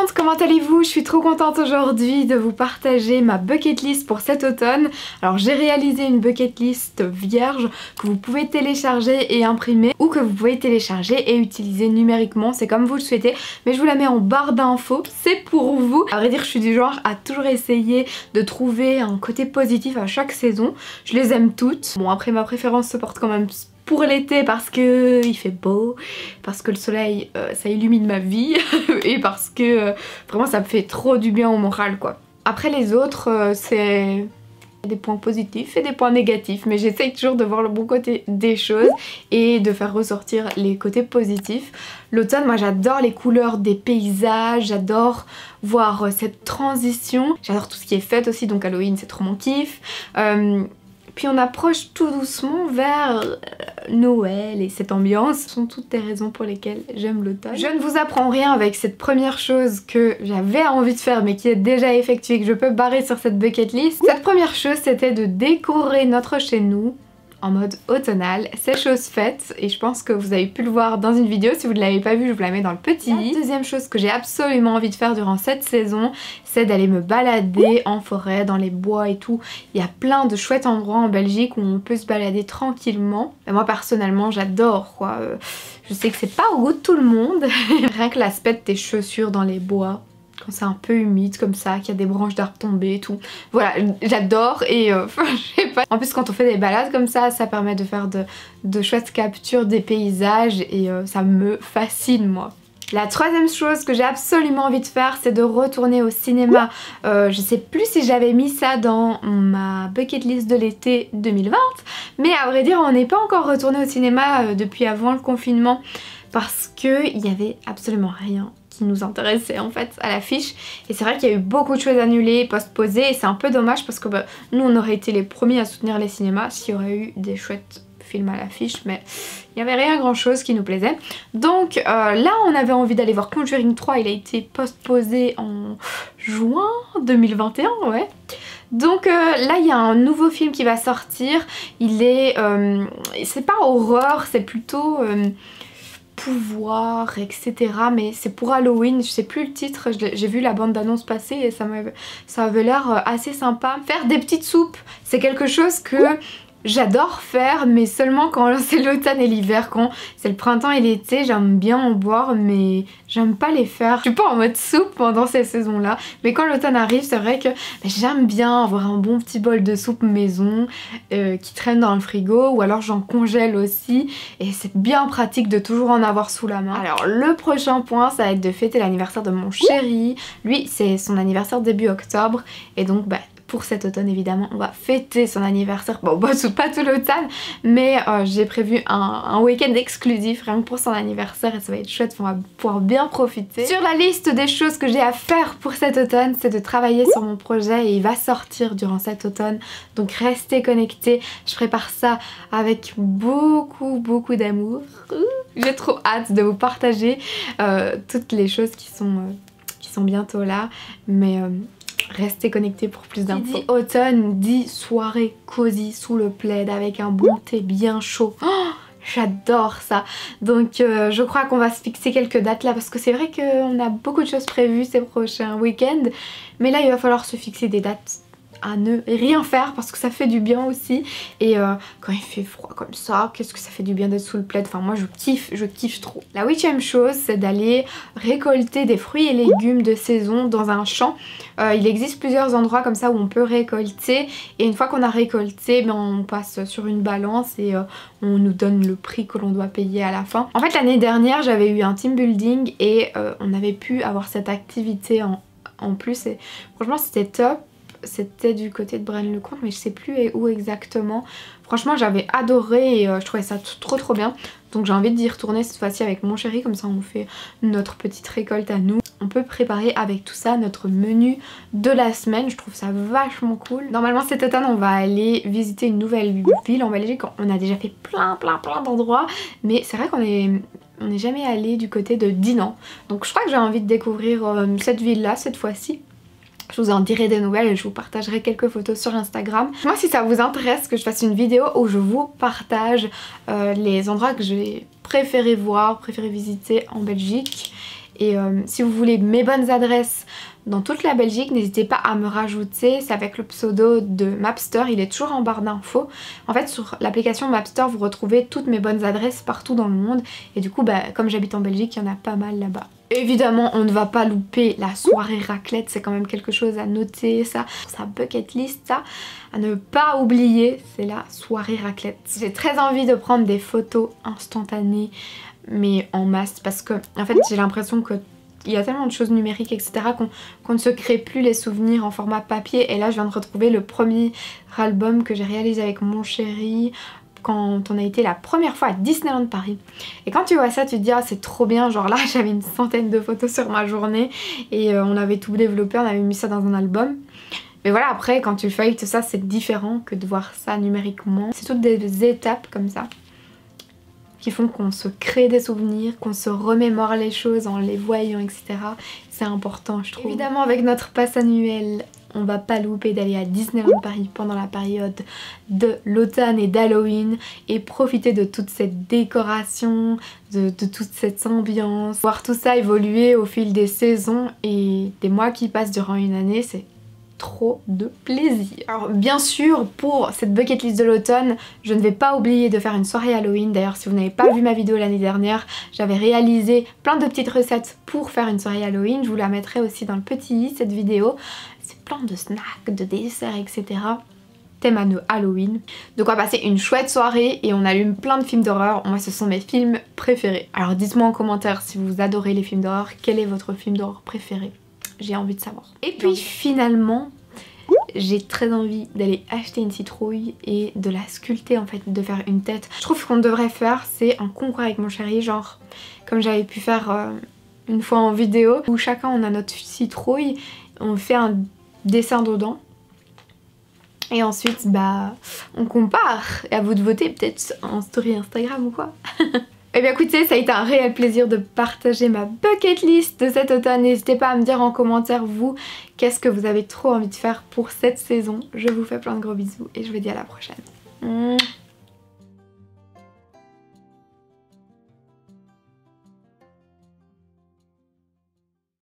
monde, comment allez-vous? Je suis trop contente aujourd'hui de vous partager ma bucket list pour cet automne. Alors j'ai réalisé une bucket list vierge que vous pouvez télécharger et imprimer ou que vous pouvez télécharger et utiliser numériquement, c'est comme vous le souhaitez, mais je vous la mets en barre d'infos, c'est pour vous. À vrai dire, je suis du genre à toujours essayer de trouver un côté positif à chaque saison. Je les aime toutes. Bon, après ma préférence se porte quand même pour l'été parce que il fait beau, parce que le soleil ça illumine ma vie et parce que vraiment ça me fait trop du bien au moral quoi. Après les autres c'est des points positifs et des points négatifs, mais j'essaye toujours de voir le bon côté des choses et de faire ressortir les côtés positifs. L'automne, moi j'adore les couleurs des paysages, j'adore voir cette transition, j'adore tout ce qui est fête aussi, donc Halloween c'est trop mon kiff. Puis on approche tout doucement vers Noël et cette ambiance. Ce sont toutes les raisons pour lesquelles j'aime l'automne. Je ne vous apprends rien avec cette première chose que j'avais envie de faire mais qui est déjà effectuée, que je peux barrer sur cette bucket list. Cette première chose c'était de décorer notre chez nous en mode automnal, c'est chose faite et je pense que vous avez pu le voir dans une vidéo. Si vous ne l'avez pas vu, je vous la mets dans le petit i. La deuxième chose que j'ai absolument envie de faire durant cette saison, c'est d'aller me balader en forêt, dans les bois et tout. Il y a plein de chouettes endroits en Belgique où on peut se balader tranquillement. Et moi personnellement j'adore quoi. Je sais que c'est pas au goût de tout le monde. Rien que l'aspect de tes chaussures dans les bois, quand c'est un peu humide comme ça, qu'il y a des branches d'arbres tombées et tout. Voilà, j'adore et je sais pas. En plus quand on fait des balades comme ça permet de faire de chouettes captures des paysages et ça me fascine moi. La troisième chose que j'ai absolument envie de faire, c'est de retourner au cinéma. Je sais plus si j'avais mis ça dans ma bucket list de l'été 2020, mais à vrai dire on n'est pas encore retourné au cinéma depuis avant le confinement parce qu'il y avait absolument rien qui nous intéressait en fait à l'affiche, et c'est vrai qu'il y a eu beaucoup de choses annulées, postposées, et c'est un peu dommage parce que nous on aurait été les premiers à soutenir les cinémas s'il y aurait eu des chouettes films à l'affiche, mais il n'y avait rien grand chose qui nous plaisait. Donc là on avait envie d'aller voir Conjuring 3, il a été postposé en juin 2021, ouais. Donc là il y a un nouveau film qui va sortir, il est c'est pas horreur, c'est plutôt pouvoir, etc. Mais c'est pour Halloween, je sais plus le titre, j'ai vu la bande d'annonce passer et ça avait l'air assez sympa. Faire des petites soupes, c'est quelque chose que j'adore faire, mais seulement quand c'est l'automne et l'hiver. Quand c'est le printemps et l'été, j'aime bien en boire, mais j'aime pas les faire. Je suis pas en mode soupe pendant ces saisons-là, mais quand l'automne arrive, c'est vrai que j'aime bien avoir un bon petit bol de soupe maison qui traîne dans le frigo, ou alors j'en congèle aussi, et c'est bien pratique de toujours en avoir sous la main. Alors le prochain point, ça va être de fêter l'anniversaire de mon chéri. Lui, c'est son anniversaire début octobre, et donc pour cet automne évidemment on va fêter son anniversaire, bon pas tout l'automne, mais j'ai prévu un week-end exclusif rien que pour son anniversaire et ça va être chouette, on va pouvoir bien profiter. Sur la liste des choses que j'ai à faire pour cet automne, c'est de travailler sur mon projet et il va sortir durant cet automne, donc restez connectés, je prépare ça avec beaucoup d'amour. J'ai trop hâte de vous partager toutes les choses qui sont bientôt là, mais restez connectés pour plus d'infos. Qui dit automne dit soirée cosy sous le plaid avec un bon thé bien chaud. Oh, j'adore ça. Donc je crois qu'on va se fixer quelques dates là parce que c'est vrai qu'on a beaucoup de choses prévues ces prochains week-ends. Mais là il va falloir se fixer des dates à ne rien faire parce que ça fait du bien aussi, et quand il fait froid comme ça, qu'est-ce que ça fait du bien d'être sous le plaid. Enfin moi je kiffe trop. La huitième chose, c'est d'aller récolter des fruits et légumes de saison dans un champ. Il existe plusieurs endroits comme ça où on peut récolter, et une fois qu'on a récolté, on passe sur une balance et on nous donne le prix que l'on doit payer à la fin. En fait l'année dernière j'avais eu un team building et on avait pu avoir cette activité en plus, et franchement c'était top. C'était du côté de Braine-le-Comte, mais je sais plus où exactement. Franchement j'avais adoré et je trouvais ça trop bien. Donc j'ai envie d'y retourner cette fois-ci avec mon chéri, comme ça on fait notre petite récolte à nous. On peut préparer avec tout ça notre menu de la semaine, je trouve ça vachement cool. Normalement cet automne on va aller visiter une nouvelle ville en Belgique. On a déjà fait plein d'endroits, mais c'est vrai qu'on n'est jamais allé du côté de Dinan. Donc je crois que j'ai envie de découvrir cette ville là cette fois-ci. Je vous en dirai des nouvelles et je vous partagerai quelques photos sur Instagram. Moi si ça vous intéresse que je fasse une vidéo où je vous partage les endroits que j'ai préféré voir, préféré visiter en Belgique, Et si vous voulez mes bonnes adresses dans toute la Belgique, n'hésitez pas à me rajouter, c'est avec le pseudo de Mapster, il est toujours en barre d'infos. En fait sur l'application Mapster vous retrouvez toutes mes bonnes adresses partout dans le monde et du coup comme j'habite en Belgique, il y en a pas mal là-bas. Évidemment on ne va pas louper la soirée raclette, c'est quand même quelque chose à noter, ça, sa bucket list, ça, à ne pas oublier, c'est la soirée raclette. J'ai très envie de prendre des photos instantanées mais en masse parce que en fait j'ai l'impression que il y a tellement de choses numériques etc qu'on ne se crée plus les souvenirs en format papier et là je viens de retrouver le premier album que j'ai réalisé avec mon chéri quand on a été la première fois à Disneyland Paris et quand tu vois ça tu te dis ah c'est trop bien, genre là j'avais une centaine de photos sur ma journée et on avait tout développé, on avait mis ça dans un album. Mais voilà après quand tu feuilletes ça c'est différent que de voir ça numériquement, c'est toutes des étapes comme ça qui font qu'on se crée des souvenirs, qu'on se remémore les choses en les voyant, etc. C'est important, je trouve. Évidemment, avec notre pass annuel, on va pas louper d'aller à Disneyland Paris pendant la période de l'automne et d'Halloween et profiter de toute cette décoration, de toute cette ambiance. Voir tout ça évoluer au fil des saisons et des mois qui passent durant une année, c'est trop de plaisir. Alors bien sûr pour cette bucket list de l'automne je ne vais pas oublier de faire une soirée Halloween. D'ailleurs si vous n'avez pas vu ma vidéo l'année dernière j'avais réalisé plein de petites recettes pour faire une soirée Halloween, je vous la mettrai aussi dans le petit i cette vidéo. C'est plein de snacks, de desserts etc. Thème à Halloween. Donc on va passer une chouette soirée et on allume plein de films d'horreur. Moi ce sont mes films préférés. Alors dites-moi en commentaire si vous adorez les films d'horreur, quel est votre film d'horreur préféré? J'ai envie de savoir. Et puis finalement, j'ai très envie d'aller acheter une citrouille et de la sculpter en fait, de faire une tête. Je trouve qu'on devrait faire, c'est un concours avec mon chéri, genre comme j'avais pu faire une fois en vidéo, où chacun on a notre citrouille, on fait un dessin dedans. Et ensuite, on compare. Et à vous de voter, peut-être en story Instagram ou quoi. Et bien écoutez, ça a été un réel plaisir de partager ma bucket list de cet automne. N'hésitez pas à me dire en commentaire, vous, qu'est-ce que vous avez trop envie de faire pour cette saison. Je vous fais plein de gros bisous et je vous dis à la prochaine.